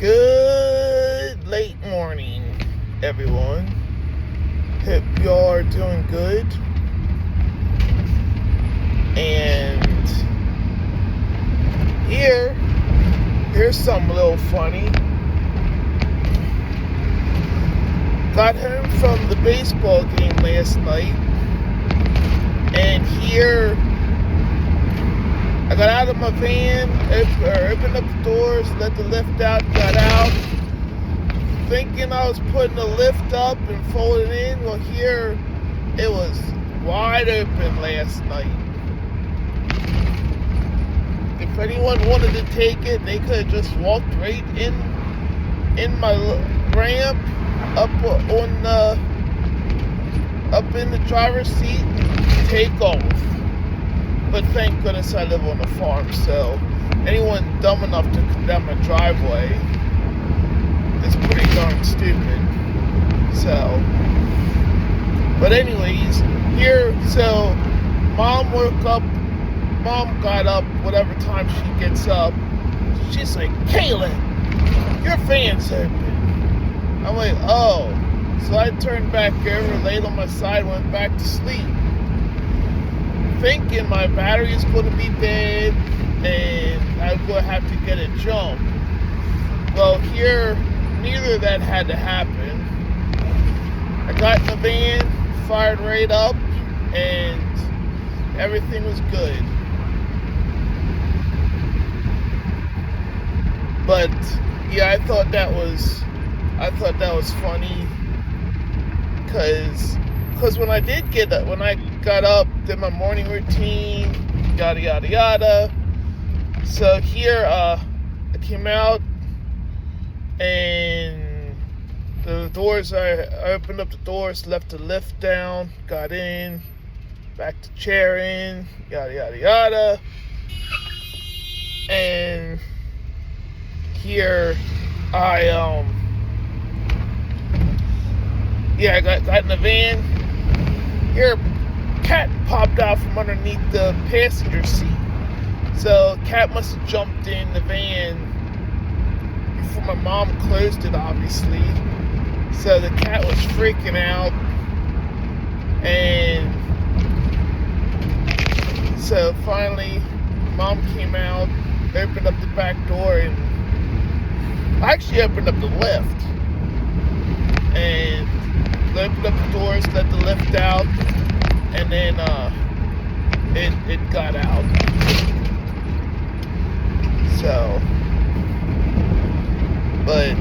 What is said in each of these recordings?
Good late morning, everyone. Hope y'all are doing good. And here's something a little funny. Got home from the baseball game last night, and here I got out of my van, opened up the doors, let the lift out, got out, thinking I was putting the lift up and folding in. Well, here it was wide open last night. If anyone wanted to take it, they could have just walked right in my ramp up in the driver's seat and take off. But thank goodness I live on a farm, so anyone dumb enough to come down my driveway is pretty darn stupid. So, but anyways, so Mom got up, whatever time she gets up. She's like, "Kaylin, your fan's open." I'm like, "Oh." So I turned back over, laid on my side, went back to sleep, thinking my battery is going to be dead and I'm going to have to get a jump. Well, here, neither of that had to happen. I got in the van, fired right up, and everything was good. But yeah, I thought that was funny, because when I got up, did my morning routine, yada yada yada. So here I came out, and the doors, I opened up the doors, left the lift down, got in, back to chair in, yada yada yada. And here I got in the van. Here, cat popped out from underneath the passenger seat. So cat must have jumped in the van before my mom closed it, obviously. So the cat was freaking out, and so finally Mom came out, opened up the back door, and I actually opened up the lift and opened up the doors, let the lift out, and then it got out. So, but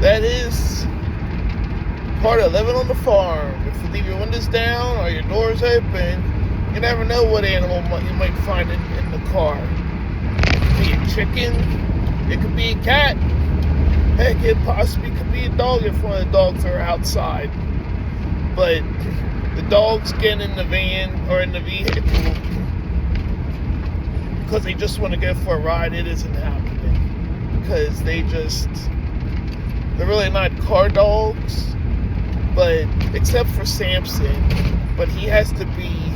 that is part of living on the farm. If you leave your windows down or your doors open, you never know what animal you might find in the car. It could be a chicken, it could be a cat, heck, it possibly could be a dog if one of the dogs are outside. But the dogs get in the van or in the vehicle because they just want to go for a ride, it isn't happening. Because they're really not car dogs, but except for Samson, but he has to be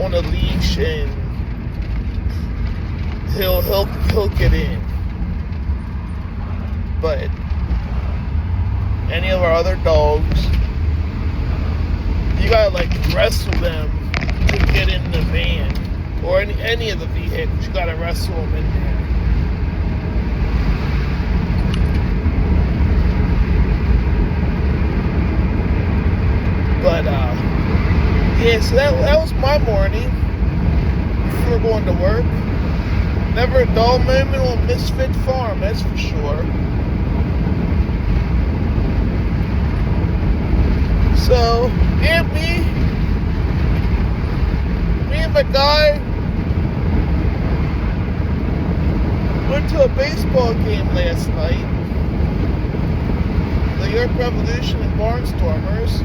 on a leash and he'll get in. But any of our other dogs, you gotta wrestle them to get in the van or any of the vehicles. You gotta wrestle them in there. But yeah, so that was my morning before going to work. Never a dull moment on Misfit Farm, that's for sure. So, yeah, me and my guy went to a baseball game last night. The York Revolution and Barnstormers.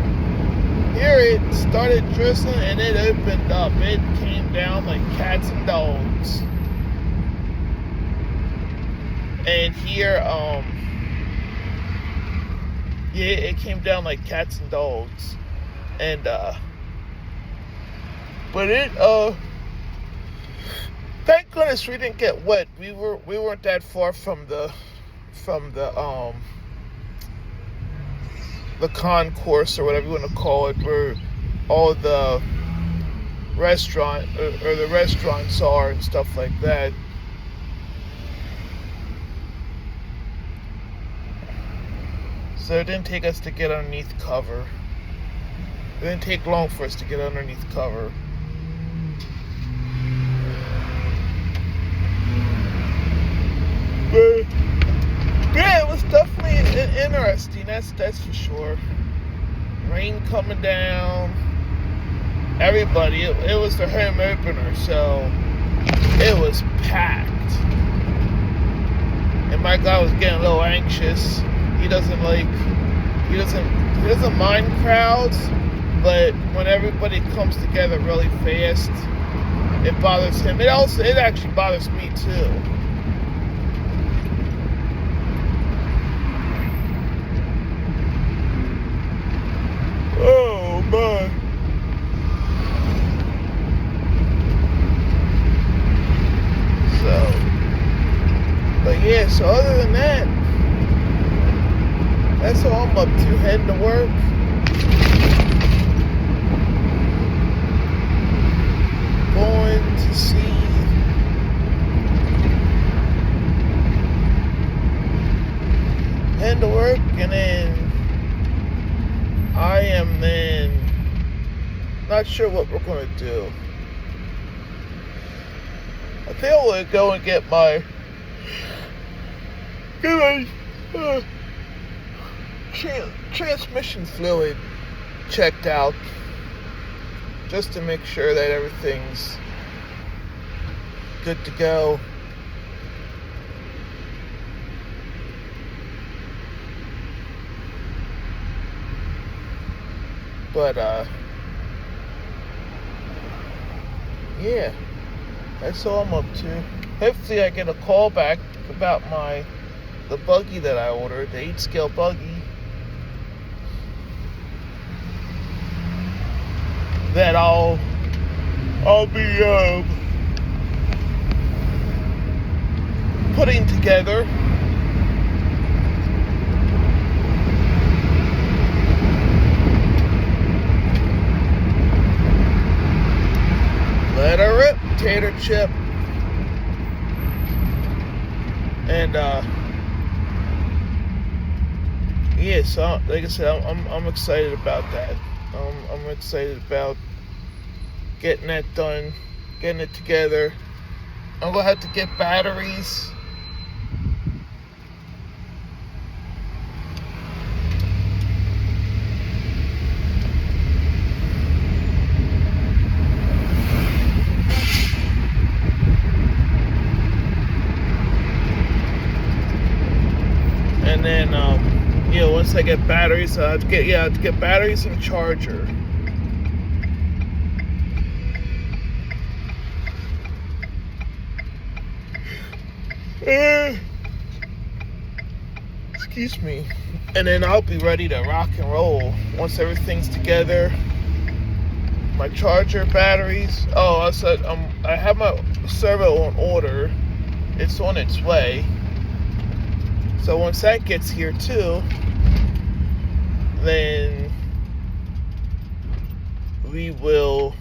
Here it started drizzling and it opened up. It came down like cats and dogs. And here, it came down like cats and dogs. And, but it, Thank goodness we didn't get wet. We weren't that far from the concourse or whatever you want to call it, where all the restaurant or the restaurants are and stuff like that. So it didn't take us to get underneath cover. It didn't take long for us to get underneath cover. But yeah, it was definitely interesting. That's for sure. Rain coming down. Everybody. It was the home opener, so it was packed. And my guy was getting a little anxious. He doesn't mind crowds, but when everybody comes together really fast, it bothers him. It actually bothers me too. Oh my. But yeah, so other than that, that's all I'm up to. Heading to work. Going to see heading to work, and then I am then not sure what we're going to do. I think I'm going to go and get my transmission fluid checked out, just to make sure that everything's good to go. But yeah, that's all I'm up to. Hopefully I get a call back about the buggy that I ordered, the 8-scale buggy. That I'll be putting together. Let her rip, tater chip. And yeah, so like I said, I'm excited about that. I'm excited about getting that done, getting it together. I'm gonna have to get batteries. And then once I get batteries, I have to get batteries and charger. Excuse me. And then I'll be ready to rock and roll once everything's together. My charger, batteries. Oh, I said I have my servo on order. It's on its way. So once that gets here too, then we will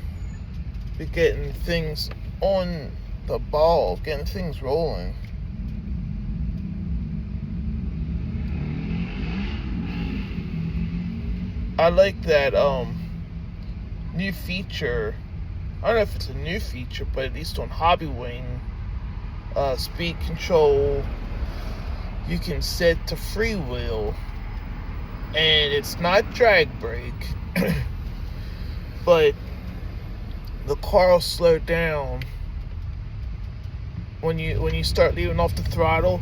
be getting things on the ball, getting things rolling. I like that new feature. I don't know if it's a new feature, but at least on Hobbywing, speed control, you can set to freewheel, and it's not drag brake, but the car will slow down when you start leaving off the throttle.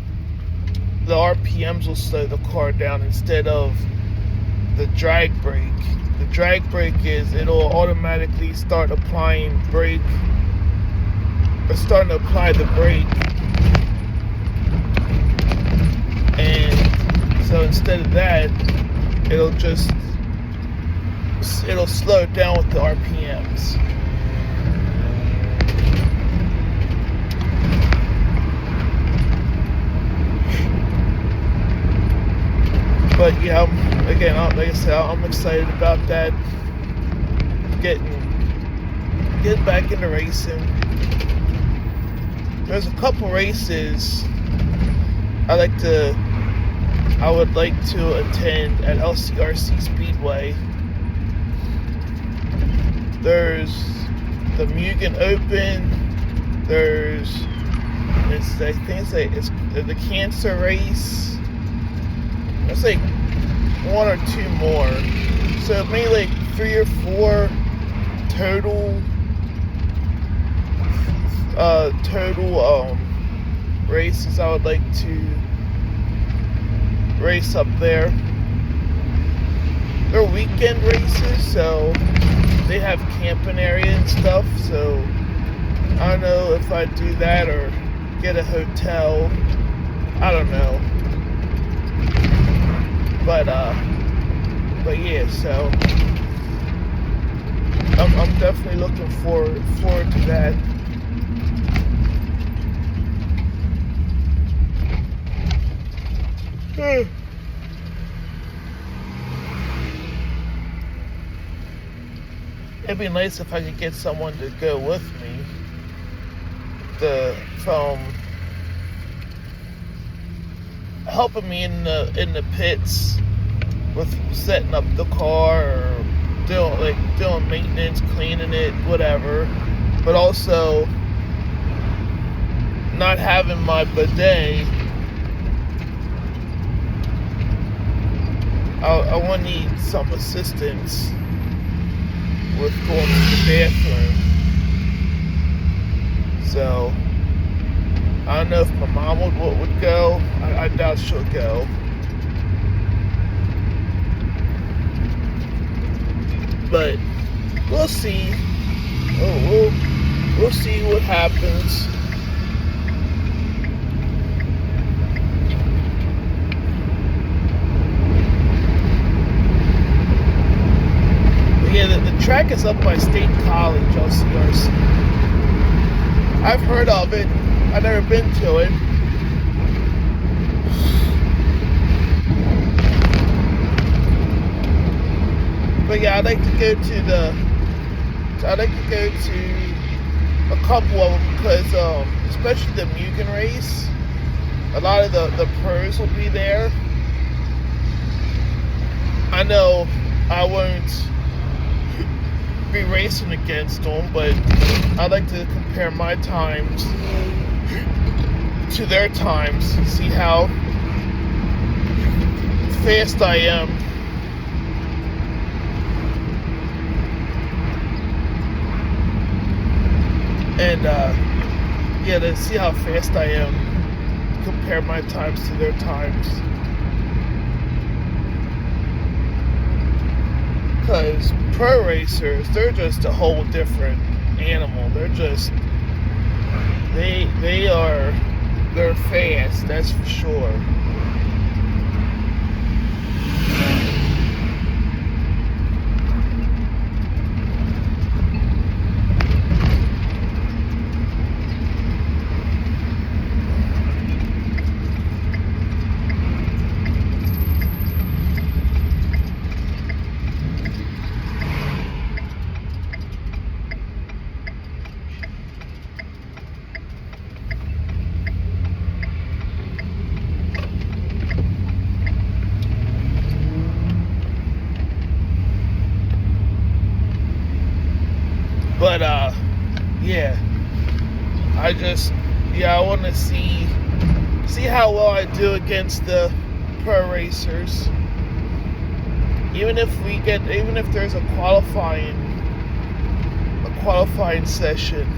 The RPMs will slow the car down instead of the drag brake. The drag brake is it'll automatically start applying brake, or starting to apply the brake. And so instead of that, it'll slow it down with the RPMs. again, like I said, I'm excited about that. Getting back into racing. There's a couple races I would like to attend at LCRC Speedway. There's the Mugen Open. I think it's the Cancer Race. There's like one or two more. So maybe like 3 or 4 total races I would like to race up there. They're weekend races, so they have camping area and stuff, so I don't know if I'd do that or get a hotel. I don't know. But yeah, so I'm definitely looking forward to that. It'd be nice if I could get someone to go with me. From helping me in the pits with setting up the car or doing maintenance, cleaning it, whatever. But also not having my bidet. I want to need some assistance with going to the bathroom. So I don't know if my mom would go. I doubt she'll go. But we'll see. We'll see what happens. Yeah, the track is up by State College, LCRC. I've heard of it. I've never been to it. But yeah, I'd like to go to a couple of them because, especially the Mugen race, a lot of the pros will be there. I know I won't be racing against them, but I'd like to compare my times to their times, see how fast I am. And yeah, to see how fast I am, compare my times to their times. Because pro racers, they're just a whole different animal. They're fast, that's for sure. But yeah, I want to see how well I do against the pro racers. Even if there's a qualifying session.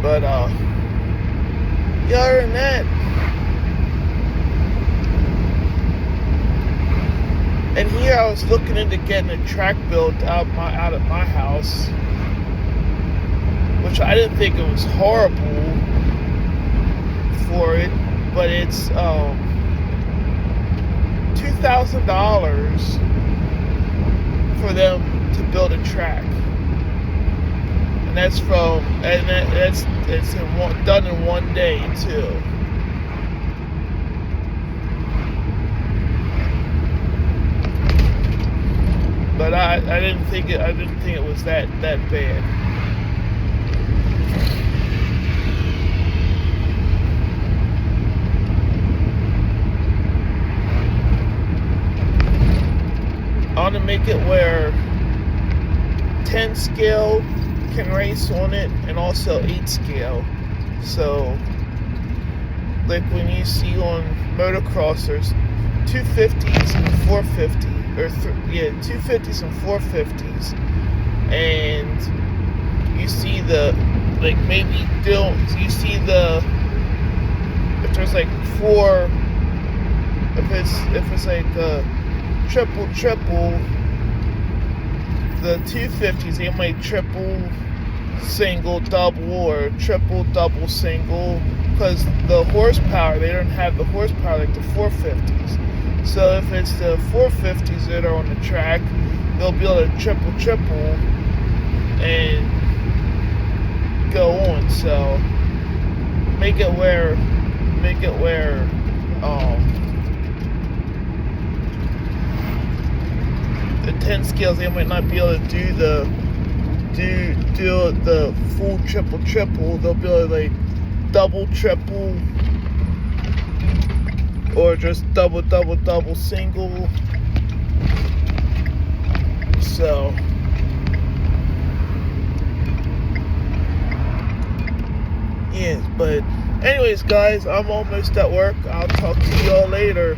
But yeah, other than that, and here I was looking into getting a track built out at my house, which I didn't think it was horrible for it, but it's $2,000 for them to build a track. and that's it's done in one day too. But I didn't think it was that bad. I want to make it where 10 scale can race on it, and also 8 scale. So, like when you see on motocross, there's 250s and 450, 250s and 450s, and you see if there's like four, if it's like a triple, the 250s, they might triple, single, double, or triple, double, single, because the horsepower, they don't have the horsepower like the 450s. So if it's the 450s that are on the track, they'll be able to triple and go on. So make it where the 10 scales, they might not be able to do the full triple. They'll be able to like double, triple, or just double, single. So yeah, but anyways, guys, I'm almost at work. I'll talk to y'all later.